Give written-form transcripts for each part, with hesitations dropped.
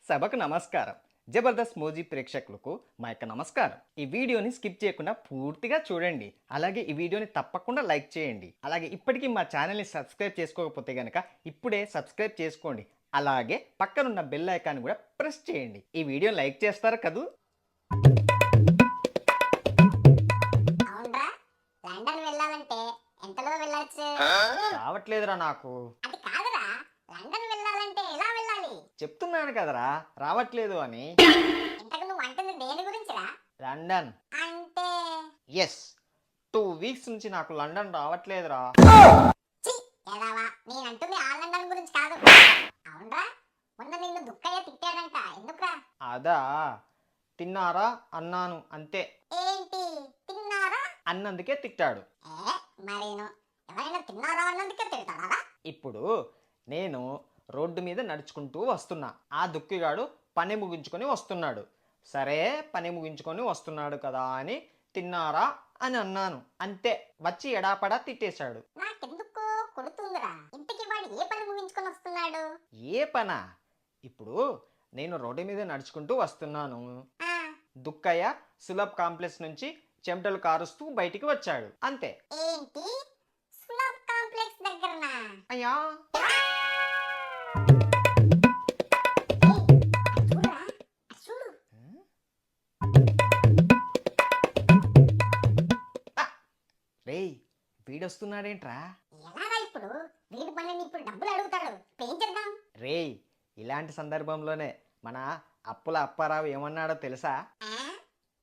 సభకు నమస్కారం. జబర్దస్త్ మోజీ ప్రేక్షకులకు మా యొక్క నమస్కారం. ఈ వీడియోని స్కిప్ చేయకుండా పూర్తిగా చూడండి. అలాగే ఈ వీడియోని తప్పకుండా లైక్ చేయండి. అలాగే ఇప్పటికీ మా ఛానల్ని సబ్స్క్రైబ్ చేసుకోకపోతే గనక ఇప్పుడే సబ్స్క్రైబ్ చేసుకోండి. అలాగే పక్కనున్న బెల్ ఐకాన్ కూడా ప్రెస్ చేయండి. ఈ వీడియోని లైక్ చేస్తారు కదూ? అవునరా, లండన్ వెళ్ళాలంటే ఎంతలో వెళ్ళొచ్చు? రావట్లేదురా నాకు. అది కాదురా, లండన్ వెళ్ళాలంటే ఎలా వెళ్ళాలి? చెప్తున్నాను కదరా రావట్లేదు అని. ఇంతకు నువ్వు అంటుంది దేని గురించిరా? లండన్. అంటే ఎస్, 2 వీక్స్ నుంచి నాకు లండన్ రావట్లేదురా. ఛీ, ఎలావా, నేనంటుంది ఆ లండన్ గురించి కాదు. అవునరా, మొన్న నిన్ను దుక్కయ్య తిట్టాడంట, ఎందుకురా? అదా, తిన్నారా అన్నాను అంతే. ఏంటి తిన్నారా? అన్నందుకే తిట్టాడు. మరేను ఎవరైనా తిన్నారా అన్నందుకే తిడతారా? ఇప్పుడు నేను రోడ్డు మీద నడుచుకుంటూ వస్తున్నా. ఆ దుక్కిగాడు పని ముగించుకొని వస్తున్నాడు. సరే, పని ముగించుకొని వస్తున్నాడు కదా అని తిన్నారా అని అన్నాను అంతే. వచ్చి ఎడాపడా తిట్టేశాడు. నాకెందుకో కొడుతుందిరా. ఇంటికి వాడు ఏ పని ముగించుకొని వస్తున్నాడు? ఏ పనా? ఇప్పుడు నేను రోడ్డు మీద నడుచుకుంటూ వస్తున్నాను. ఆ, దుక్కయ్య సులభ్ కాంప్లెక్స్ నుంచి చెమటలు కారుస్తూ బయటికి వచ్చాడు అంతే. ఏంటి సులభ్ కాంప్లెక్స్ దగ్గరనా? అయ్యా, చూడురా, చూడు. రేయ్, వీడొస్తున్నాడేంట్రా? ఎలారా ఇప్పుడు? వీడి పనిని ఇప్పుడు డబ్బులు అడుగుతాడు, ఏం చేద్దాం? రేయ్, ఇలాంటి సందర్భంలోనే మన అప్పుల అప్పారావు ఏమన్నాడో తెలుసా? ఆ?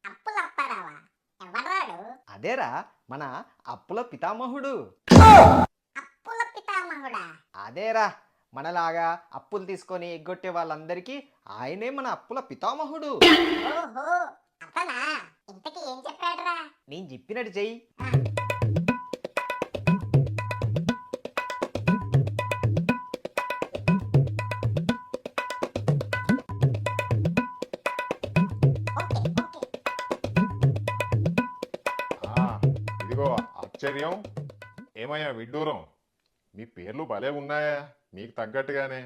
అప్పులు అప్పారావా? ఎవరాడు? అదేరా, మన అప్పుల పితామహుడు. అప్పుల పితామహుడా? అదేరా, మనలాగా అప్పులు తీసుకొని ఎగ్గొట్టే వాళ్ళందరికీ ఆయనే మన అప్పుల పితామహుడు. ఓహో, అతనా? ఇంతకీ ఏం చెప్పాడురా? నేను చెప్పినట్టు చెయ్యి. Okay okay. ఇదిగో ఆశ్చర్యం. ఏమయ్యా విడ్డూరం, మీ పేర్లు భలే ఉన్నాయా మీకు తగ్గట్టుగానే.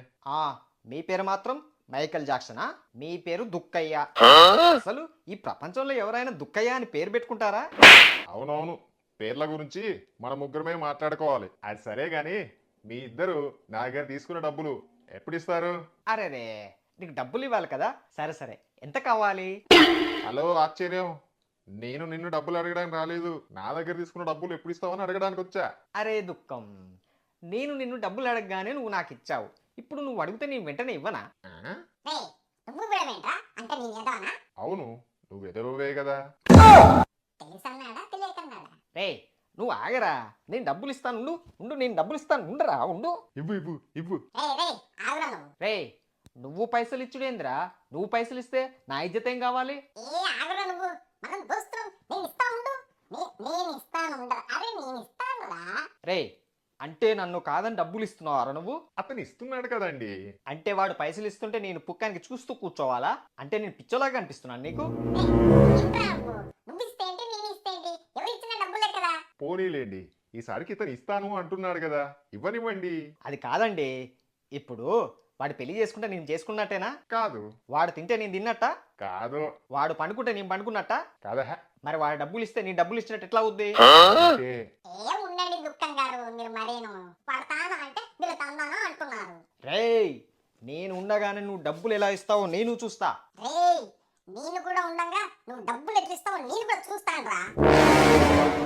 మీ పేరు మాత్రం మైకేల్ జాక్సనా? మీ పేరు దుక్కయ్య. అసలు ఈ ప్రపంచంలో ఎవరైనా దుక్కయ్య అని పేరు పెట్టుకుంటారా? అవునవును, పేర్ల గురించి మన ముగ్గురమే మాట్లాడుకోవాలి. అది సరే గాని మీ ఇద్దరు నా దగ్గర తీసుకున్న డబ్బులు ఎప్పుడు ఇస్తారు? అరేరే, నీకు డబ్బులు ఇవ్వాలి కదా. సరే సరే, ఎంత కావాలి? హలో ఆశ్చర్యం, నేను నిన్ను డబ్బులు అడగడానికి రాలేదు. నా దగ్గర తీసుకున్న డబ్బులు ఎప్పుడు ఇస్తావని అడగడానికి వచ్చా. అరే దుఃఖం, నేను నిన్ను డబ్బులు అడగగానే నువ్వు నాకు ఇచ్చావు. ఇప్పుడు నువ్వు అడిగితే నేను వెంటనే ఇవ్వనా? ఆ? రేయ్, నువ్వు కూడా ఏంట్రా? అంటే నేను ఏదోనా? అవును, నువ్వు ఎదురువే కదా. తెలుసన్నాడా తెలియకన్నాడా? రే, నువ్వు ఆగరా, నేను డబ్బులు ఇస్తాను. ఉండు ఉండు, నేను డబ్బులు ఇస్తాను. ఉండరా, ఉండు. ఇవ్వు ఇవ్వు ఇవ్వు. రే ఆగురా నువ్వు. రే, నువ్వు పైసలు ఇచ్చుడేంద్రా? నువ్వు పైసలు ఇస్తే నా ఇజ్జత ఏం కావాలి? ఆగురా నువ్వు. మనం దోస్తులం. నేను ఇస్తా ఉండు. నేను ఇస్తాను ఉండరా? అరే నేను ఇస్తానురా. రే, అంటే నన్ను కాదని డబ్బులు ఇస్తున్నావారా నువ్వు? అతను ఇస్తున్నాడు కదండి. అంటే వాడు పైసలు ఇస్తుంటే నేను పుక్కానికి చూస్తూ కూర్చోవాలా? అంటే నేను పిచ్చోలాగా అనిపిస్తున్నాను నీకు? ఏంట్రా నువ్వు? నువ్వు ఇస్తే ఏంటి, నేను ఇస్తే ఏంటి? ఎవరు ఇచ్చిన డబ్బులే కదా. పోనీలేండి, ఈసారికి ఇతను ఇస్తాను అంటున్నాడు కదా, ఇవ్వనివ్వండి. అది కాదండి. ఇప్పుడు వాడు పెళ్లి చేసుకుంటే నేను చేసుకున్నట్టేనా? కాదు. వాడు తింటే నేను తిన్నట్టా? కాదు. వాడు పండుకుంటే నేను పండుకున్నట్టా? కాదా. మరి వాడు డబ్బులు ఇస్తే నీ డబ్బులు ఇచ్చినట్టు ఎట్లా అవుద్ది? అంటే ఏం ఉండండి దుఃఖం గారు, మీరు మరేను పడతాను అంటే మీరు తందాను అంటున్నారు. రేయ్, నేను ఉండగానే నువ్వు డబ్బులు ఎలా ఇస్తావో నేను చూస్తా. రేయ్, నేను కూడా ఉండంగా నువ్వు డబ్బులు ఎట్లా ఇస్తావో నేను కూడా చూస్తాను రా.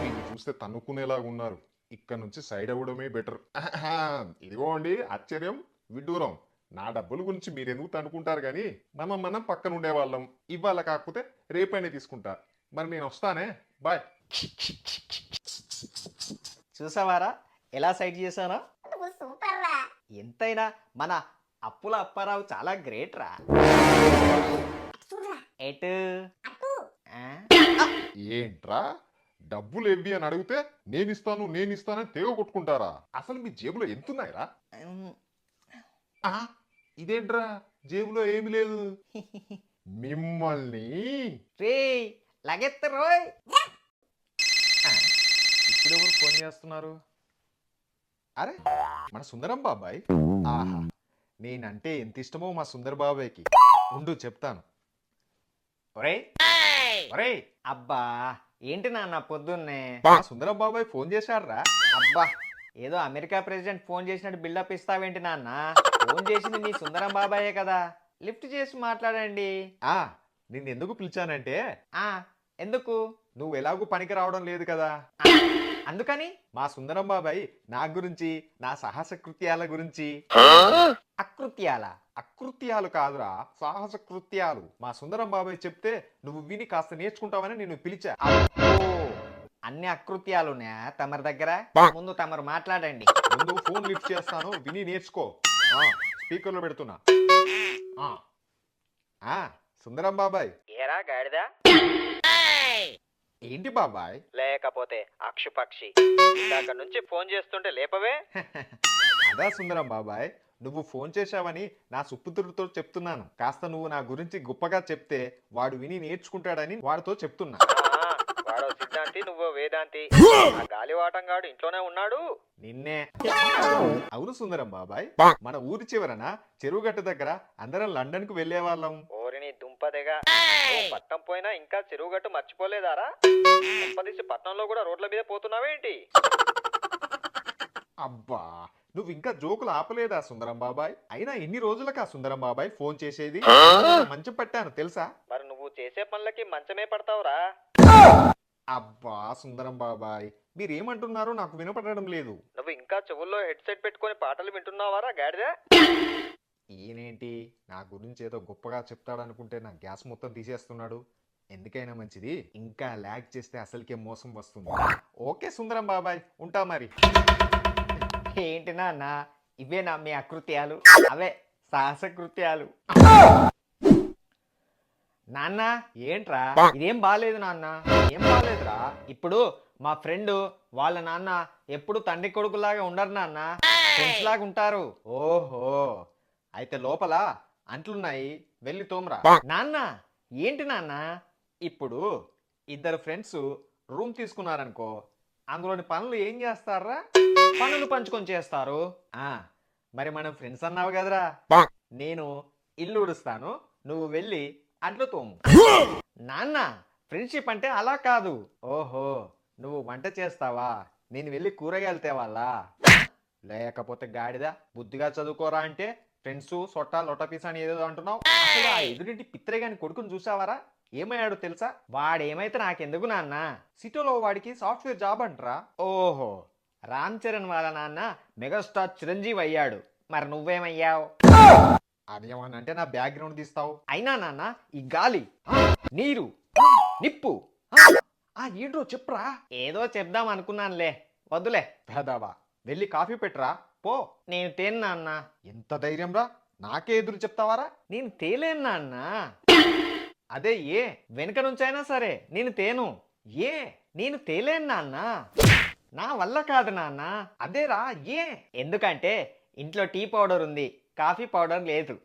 నిన్ను చూస్తే తన్నుకునేలాగా ఉన్నారు. ఇక్కడ నుంచి సైడ్ అవ్వడమే బెటర్. ఇదిగో అండి ఆశ్చర్యం, విడ్డూరం, నా డబ్బుల గురించి మీరు ఎందుకు తనుకుంటారు కానీ మనం పక్కన ఉండేవాళ్ళం. ఇవాళ కాకపోతే రేపైనా తీసుకుంటా. మరి నేను వస్తానే, బాయ్. చూసావారా ఎలా సైడ్ చేశానా? నువ్వు సూపర్ రా. ఎంతైనా మన అప్పుల అప్పారావు చాలా గ్రేట్ రా. చూడరా ఎటు? అటు. ఆ? ఏంట్రా, డబ్బులు ఎవ్వి అని అడిగితే నేను ఇస్తానని తెగ కొట్టుకుంటారా? అసలు మీ జేబులో ఎంతున్నాయిరా? ఉమ్, ఆ, ఇదేంట్రా, జేబులో ఏమి లేదు. మిమ్మల్ని రేయ్, లగెత్త రోయ్. ఇప్పుడు ఎవరు ఫోన్ చేస్తున్నారు? అరే, మన సుందరం బాబాయ్. ఆహా, నేనంటే ఎంత ఇష్టమో మా సుందర్ బాబాయ్కి. ఉండు చెప్తాను. ఒరేయ్ ఒరేయ్, అబ్బా ఏంటి నాన్న పొద్దున్నే? మా సుందరం బాబాయ్ ఫోన్ చేశాడ్రా. అబ్బా ఏదో అమెరికా ప్రెసిడెంట్ ఫోన్ చేసినట్టు బిల్డప్ ఇస్తావేంటి నాన్న? ఫోన్ చేసింది మీ సుందరం బాబాయే కదా, లిఫ్ట్ చేసి మాట్లాడండి. ఆ నిన్నెందుకు పిలిచానంటే ఆ ఎందుకు? నువ్వు ఎలాగూ పనికి రావడం లేదు కదా. ఆ, అందుకని? మా సుందరం బాబాయ్ నా గురించి, నా సాహస కృత్యాల గురించి. అకృత్యాల? అకృత్యాలు కాదురా, సాహస కృత్యాలు. మా సుందరం బాబాయ్ చెప్తే నువ్వు విని కాస్త నేర్చుకుంటావని నేను పిలిచా. ఓ అన్ని అకృత్యాలున్నాయా తమరి దగ్గర? ముందు తమరు మాట్లాడండి. ముందు ఫోన్ లిఫ్ట్ చేస్తాను, విని నేర్చుకో. స్పీకర్లో పెడుతున్నా. ఆ, ఆ, సుందరం బాబాయ్. ఏరా గాడిదా? ఏంటి బాబాయ్? లేకపోతే అక్షుపక్షి ఇందాక నుంచి ఫోన్ చేస్తుంటే లేపవే. అదా సుందరం బాబాయ్, నువ్వు ఫోన్ చేశావని నా సుపుత్రుడితో చెప్తున్నాను. కాస్త నువ్వు నా గురించి గొప్పగా చెప్తే వాడు విని నేర్చుకుంటాడని వాడితో చెప్తున్నా. వాడో సిద్ధాంతి, నువ్వో వేదాంతి. ఆ గాలివాటంగాడు ఇంట్లోనే ఉన్నాడు. నిన్నే. అవును సుందరం బాబాయ్, మన ఊరి చివరన చెరువుగట్టు దగ్గర అందరం లండన్ కు వెళ్లే వాళ్ళం. ఓరిని దుంపదెగా, పట్నం పోయినా ఇంకా చెరువుగట్టు మర్చిపోలేదారా? దుంపదీసి పట్నంలో కూడా రోడ్ల మీద పోతున్నావేంటి? అబ్బా, నువ్వు ఇంకా జోకులు ఆపలేదా సుందరం బాబాయ్? అయినా ఎన్ని రోజులకా సుందరం బాబాయ్ ఫోన్ చేసేది? మంచం పట్టాను తెలుసా? మరి నువ్వు చేసే పనులకి మంచమే పడతావురా. అబ్బా సుందరం బాబాయ్, మీరేమంటున్నారో నాకు వినపడడం లేదు. నువ్వు ఇంకా చెవుల్లో హెడ్సెట్ పెట్టుకొని పాటలు వింటున్నావారా గాడిదా? ఈయనేంటి నా గురించి ఏదో గొప్పగా చెప్తాడనుకుంటే నా గ్యాస్ మొత్తం తీసేస్తున్నాడు. ఎందుకైనా మంచిది, ఇంకా ల్యాగ్ చేస్తే అసలుకే మోసం వస్తుంది. ఓకే సుందరం బాబాయ్, ఉంటా మరి. ఏంటి నాన్న ఇవేనా మీ అకృత్యాలు? అవే సాహస కృత్యాలు. నాన్న ఏంట్రా ఇదేం బాలేదు నాన్న? ఏం బాలేదురా? ఇప్పుడు మా ఫ్రెండ్ వాళ్ళ నాన్న ఎప్పుడు తండ్రి కొడుకులాగా ఉండరు నాన్న, ఫ్రెండ్స్ లాగా ఉంటారు. ఓహో, అయితే లోపల అంట్లున్నాయి, వెళ్ళి తోమరా. నాన్న ఏంటి నాన్న? ఇప్పుడు ఇద్దరు ఫ్రెండ్స్ రూమ్ తీసుకున్నారనుకో, అందులోని పనులు ఏం చేస్తారా? పనులు పంచుకొని చేస్తారు. ఆ మరి మనం ఫ్రెండ్స్ అన్నావు కదరా, నేను ఇల్లు ఉడుస్తాను, నువ్వు వెళ్ళి అంట్లు తోము. నాన్న ఫ్రెండ్షిప్ అంటే అలా కాదు. ఓహో, నువ్వు వంట చేస్తావా, నేను వెళ్ళి కూరగాయలు తేవాలా? లేకపోతే గాడిద, బుద్ధిగా చదువుకోరా అంటే ఫ్రెండ్స్ సొట్టా లొట్టపీస్ అని ఏదో అంటున్నావు. అసలు ఆ ఎదురింటి పిత్రేగాని కొడుకుని చూసావారా? ఏమయ్యాడు తెలుసా? వాడేమైతే నాకెందుకు నాన్న? సిటీలో వాడికి సాఫ్ట్వేర్ జాబ్ అంటరా. ఓహో, రామ్ చరణ్ వాళ్ళ నాన్న మెగాస్టార్ చిరంజీవి అయ్యాడు. మరి నువ్వేమయ్యావు? అదేమనంటే నా బ్యాక్గ్రౌండ్ తీస్తావు. అయినా నాన్న ఈ గాలి, నీరు, నిప్పు ఏంటో చెప్పరా. ఏదో చెప్దాం అనుకున్నానులే, వద్దులే. భేదావా, వెళ్ళి కాఫీ పెట్టరా పో. నేను తేను నాన్న. ఎంత ధైర్యం రా, నాకే ఎదురు చెప్తావారా? నేను తేలేను నాన్న. అదే ఏ వెనుక నుంచైనా సరే నేను తేను. ఏ నేను తేలేను నాన్న, నా వల్ల కాదు నాన్న. అదేరా ఏ ఎందుకంటే ఇంట్లో టీ పౌడర్ ఉంది, కాఫీ పౌడర్ లేదు.